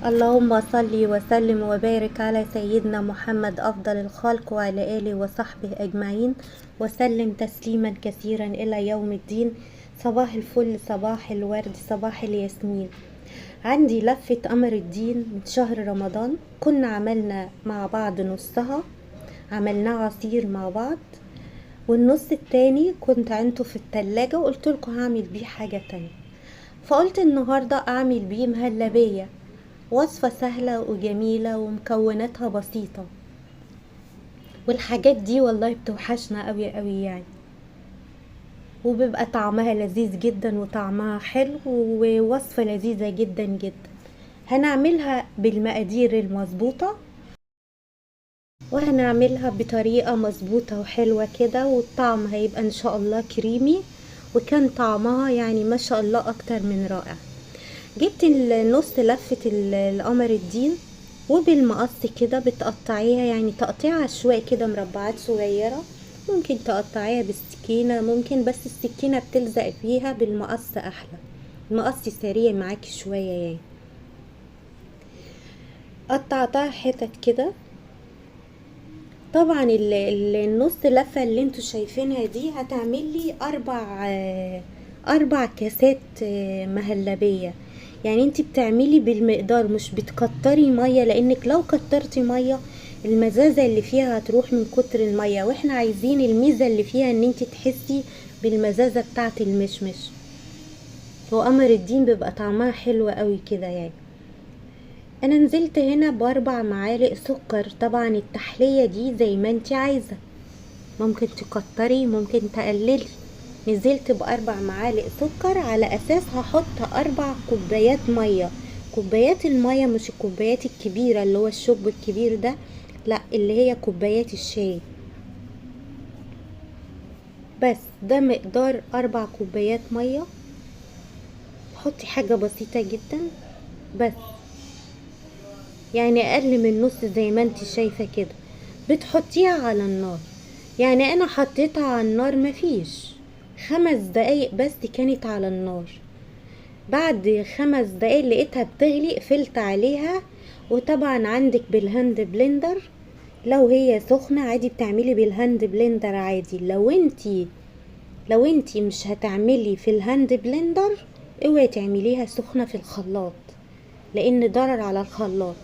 اللهم صل وسلم وبارك على سيدنا محمد أفضل الخلق وعلى آله وصحبه أجمعين وسلم تسليما كثيرا إلى يوم الدين. صباح الفل، صباح الورد، صباح الياسمين. عندي لفة قمر الدين من شهر رمضان، كنا عملنا مع بعض نصها، عملناه عصير مع بعض، والنص التاني كنت عنده في التلاجة وقلت لكم هعمل بيه حاجة تانية. فقلت النهاردة أعمل بيه مهلبية، وصفة سهلة وجميلة ومكوناتها بسيطة، والحاجات دي والله بتوحشنا قوي قوي يعني، وبيبقى طعمها لذيذ جدا وطعمها حلو ووصفة لذيذة جدا جدا. هنعملها بالمقادير المظبوطة، وهنعملها بطريقة مظبوطة وحلوة كده، والطعم هيبقى ان شاء الله كريمي، وكان طعمها يعني ما شاء الله اكتر من رائع. جبت النص لفة القمر الدين، وبالمقص كده بتقطعيها، يعني تقطيع عشوائي كده مربعات صغيرة، ممكن تقطعيها بالسكينة، ممكن بس السكينة بتلزق فيها، بالمقص احلى، المقص سريع معاكي شوية يعني. قطعتها حتت كده. طبعا النص لفة اللي انتوا شايفينها دي هتعمل لي اربع كاسات مهلبية. يعني انت بتعملي بالمقدار، مش بتكتري مية، لانك لو كترتي مية المزازة اللي فيها هتروح من كتر المية، واحنا عايزين الميزة اللي فيها ان انت تحسي بالمزازة بتاعت المشمش، وقمر الدين بيبقى طعمها حلو قوي كده يعني. انا نزلت هنا ب4 معالق سكر، طبعا التحلية دي زي ما انت عايزة، ممكن تكتري ممكن تقللي. نزلت ب4 معالق سكر، على اساس هحط 4 كوبايات مية. كوبايات المية مش الكوبايات الكبيرة اللي هو الشوب الكبير ده، لا، اللي هي كوبايات الشاي. بس ده مقدار 4 كوبايات مية. حطي حاجة بسيطة جدا، بس يعني اقل من نص زي ما انت شايفة كده. بتحطيها على النار، يعني انا حطيتها على النار مفيش 5 دقايق بس كانت على النار. بعد 5 دقايق لقيتها بتغلي، قفلت عليها. وطبعا عندك بالهاند بلندر، لو هي سخنة عادي بتعملي بالهاند بلندر عادي. لو انتي مش هتعملي في الهاند بلندر، اوعي تعمليها سخنة في الخلاط، لان ضرر على الخلاط.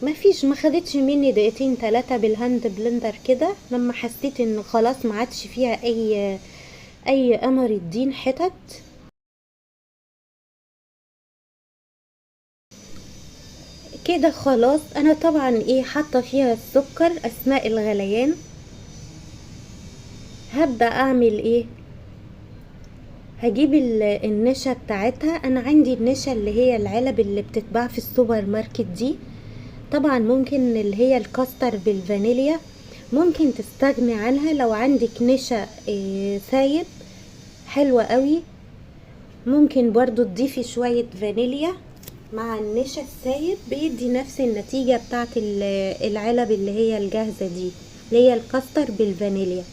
ما خدتش مني دقيقتين 3 بالهاند بلندر كده، لما حسيت ان خلاص ما عادش فيها اي قمر الدين حتت. كده خلاص. انا طبعا حاطه فيها السكر اثناء الغليان. هبدا اعمل هجيب النشا بتاعتها. انا عندي النشا اللي هي العلب اللي بتتباع في السوبر ماركت دي، طبعا ممكن اللي هي الكاستر بالفانيليا، ممكن تستغني عنها لو عندك نشا سايب حلوة قوي. ممكن برضو تضيفي شوية فانيليا مع النشا السايب، بيدي نفس النتيجة بتاعت العلب اللي هي الجاهزة دي، اللي هي الكاستر بالفانيليا.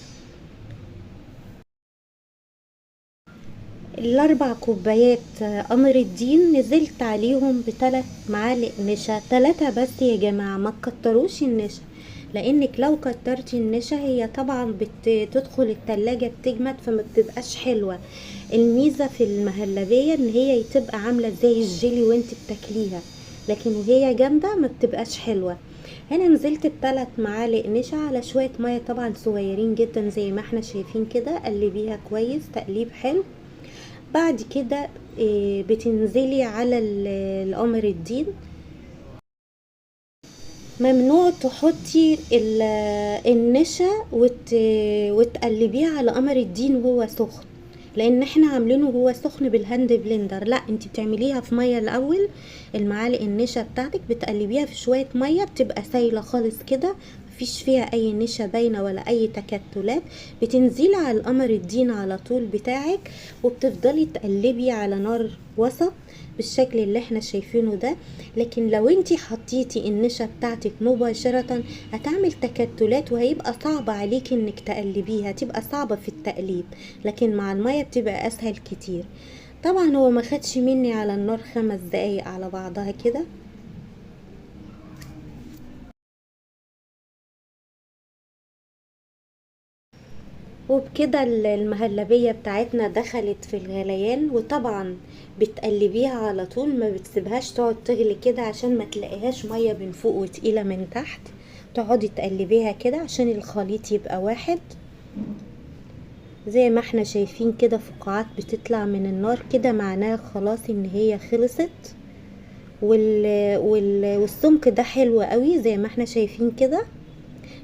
ال4 كوبايات قمر الدين نزلت عليهم ب3 معالق نشا، 3 بس يا جماعة، ما تكتروش النشا، لانك لو كترتي النشا هي طبعا بتدخل التلاجة بتجمد، فما بتبقاش حلوة. الميزة في المهلبية ان هي تبقى عاملة زي الجيلي وانت بتاكليها، لكن وهي جامدة ما بتبقاش حلوة. هنا نزلت ب3 معالق نشا على شوية مية طبعا صغيرين جدا زي ما احنا شايفين كده. قلبيها كويس تقليب حلو. بعد كده بتنزلي على القمر الدين. ممنوع تحطي النشا وتقلبيها على قمر الدين وهو سخن، لان احنا عاملينه وهو سخن بالهاند بلندر. لا، انت بتعمليها في ميه الاول. المعالق النشا بتاعتك بتقلبيها في شويه ميه، بتبقى سايله خالص كده، مفيش فيها اي نشا باينه ولا اي تكتلات. بتنزلي على القمر الدين على طول بتاعك، وبتفضلي تقلبي على نار وسط بالشكل اللي احنا شايفينه ده. لكن لو انتي حطيتي النشا بتاعتك مباشرة هتعمل تكتلات، وهيبقى صعب عليكي انك تقلبيها، تبقى صعبة في التقليب، لكن مع المية بتبقى اسهل كتير. طبعا هو ما خدش مني على النار 5 دقايق على بعضها كده. وبكده المهلبية بتاعتنا دخلت في الغليان، وطبعا بتقلبيها على طول، ما بتسيبهاش تقعد تغلي كده عشان ما تلاقيهاش مية من فوق وتقيلة من تحت. تقعدي تقلبيها كده عشان الخليط يبقى واحد. زي ما احنا شايفين كده فقاعات بتطلع من النار كده، معناها خلاص ان هي خلصت. والسمك ده حلو قوي زي ما احنا شايفين كده.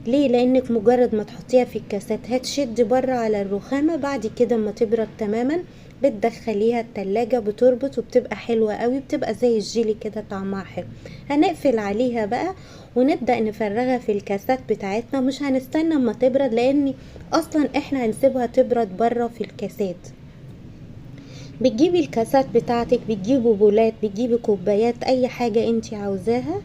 ليه؟ لانك مجرد ما تحطيها في الكاسات هتشد بره على الرخامة، بعد كده ما تبرد تماما بتدخليها التلاجة بتربط وبتبقى حلوة قوي، بتبقى زي الجيلي كده طعمها حلو. هنقفل عليها بقى ونبدأ نفرغها في الكاسات بتاعتنا، مش هنستنى اما تبرد لان اصلا احنا هنسيبها تبرد بره في الكاسات. بتجيبي الكاسات بتاعتك، بتجيبي بولات، بتجيبي كوبايات، اي حاجة انتي عاوزاها،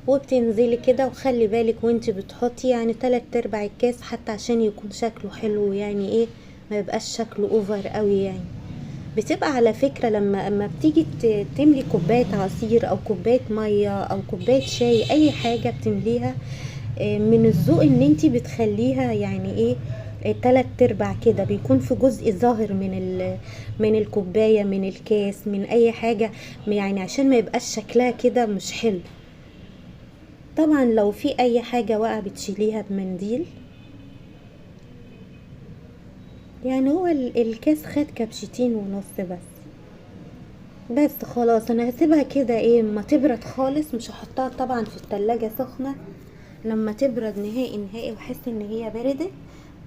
وبتنزلي كده. وخلي بالك وانتي بتحطي يعني 3/4 الكاس حتى عشان يكون شكله حلو، يعني ايه، ما يبقاش شكله اوفر قوي يعني. بتبقى على فكرة لما بتيجي تملي كوباية عصير او كوباية مية او كوباية شاي، اي حاجة بتمليها، من الذوق ان انتي بتخليها يعني ايه، 3/4 كده بيكون في جزء ظاهر من الكوباية، من الكاس، من اي حاجة، يعني عشان ما يبقاش شكلها كده مش حلو. طبعا لو في اي حاجة واقعة بتشيليها بمنديل. يعني هو الكاس خد كبشتين ونص بس خلاص. انا هسيبها كده ايه ما تبرد خالص، مش هحطها طبعا في التلاجة سخنة. لما تبرد نهائي نهائي واحس ان هي بردت،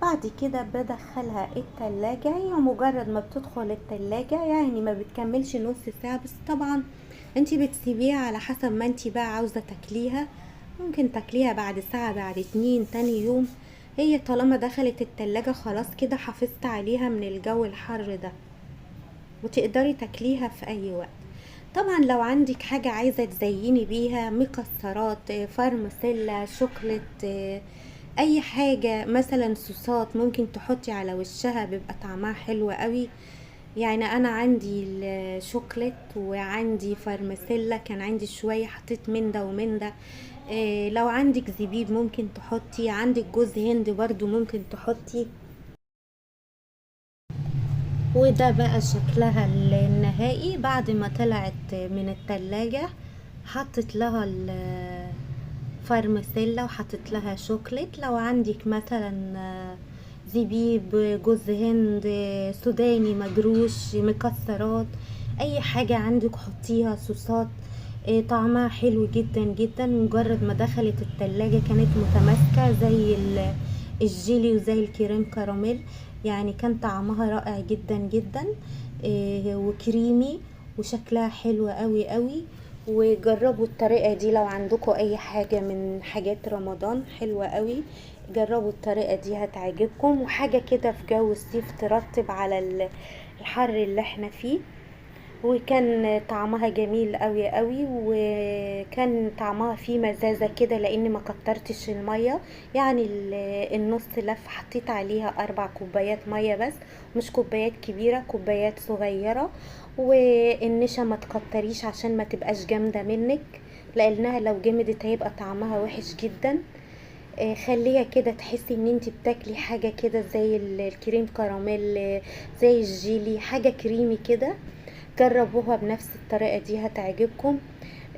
بعد كده بدخلها التلاجة. يعني مجرد ما بتدخل التلاجة يعني ما بتكملش نص ساعة، بس طبعا انتي بتسيبيها على حسب ما انتي بقى عاوزة تاكليها. ممكن تاكليها بعد ساعة، بعد 2، تاني يوم. هي طالما دخلت التلاجة خلاص كده حافظت عليها من الجو الحر ده، وتقدري تاكليها في اي وقت. طبعا لو عندك حاجة عايزة تزيني بيها، مكسرات، فارماسيلا، شوكليت، اي حاجة مثلا صوصات ممكن تحطي على وشها بيبقى طعمها حلو قوي. يعني انا عندي الشوكليت وعندي فارماسيلا، كان عندي شوية حطيت من ده ومن ده. لو عندك زبيب ممكن تحطي، عندك جوز هند برضو ممكن تحطي. وده بقى شكلها النهائي بعد ما طلعت من التلاجة. حطت لها الفارماسيلا وحطت لها شوكليت. لو عندك مثلا زبيب، جوز هند، سوداني مجروش، مكسرات، اي حاجة عندك حطيها، صوصات. طعمها حلو جدا جدا. مجرد ما دخلت التلاجة كانت متماسكة زي الجيلي وزي الكريم كراميل. يعني كان طعمها رائع جدا جدا، وكريمي، وشكلها حلو قوي قوي. وجربوا الطريقة دي لو عندكم اي حاجة من حاجات رمضان حلوة قوي، جربوا الطريقة دي هتعجبكم. وحاجة كده في جو الصيف ترطب على الحر اللي احنا فيه. وكان طعمها جميل قوي قوي، وكان طعمها فيه مزازة كده لان ما كترتش المية. يعني النص لف حطيت عليها 4 كوبايات مية بس، مش كوبايات كبيرة، كوبايات صغيرة. والنشا ما تكتريش عشان ما تبقاش جامدة منك، لانها لو جمدت هيبقى طعمها وحش جدا. خليها كده تحسي ان انت بتاكلي حاجة كده زي الكريم كراميل، زي الجيلي، حاجة كريمي كده. جربوها بنفس الطريقة دي هتعجبكم.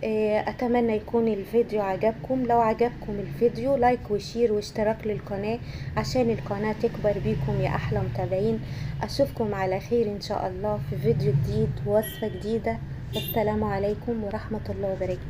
اتمنى يكون الفيديو عجبكم. لو عجبكم الفيديو لايك وشير واشتراك للقناة عشان القناة تكبر بيكم يا احلى متابعين. اشوفكم على خير ان شاء الله في فيديو جديد ووصفة جديدة. السلام عليكم ورحمة الله وبركاته.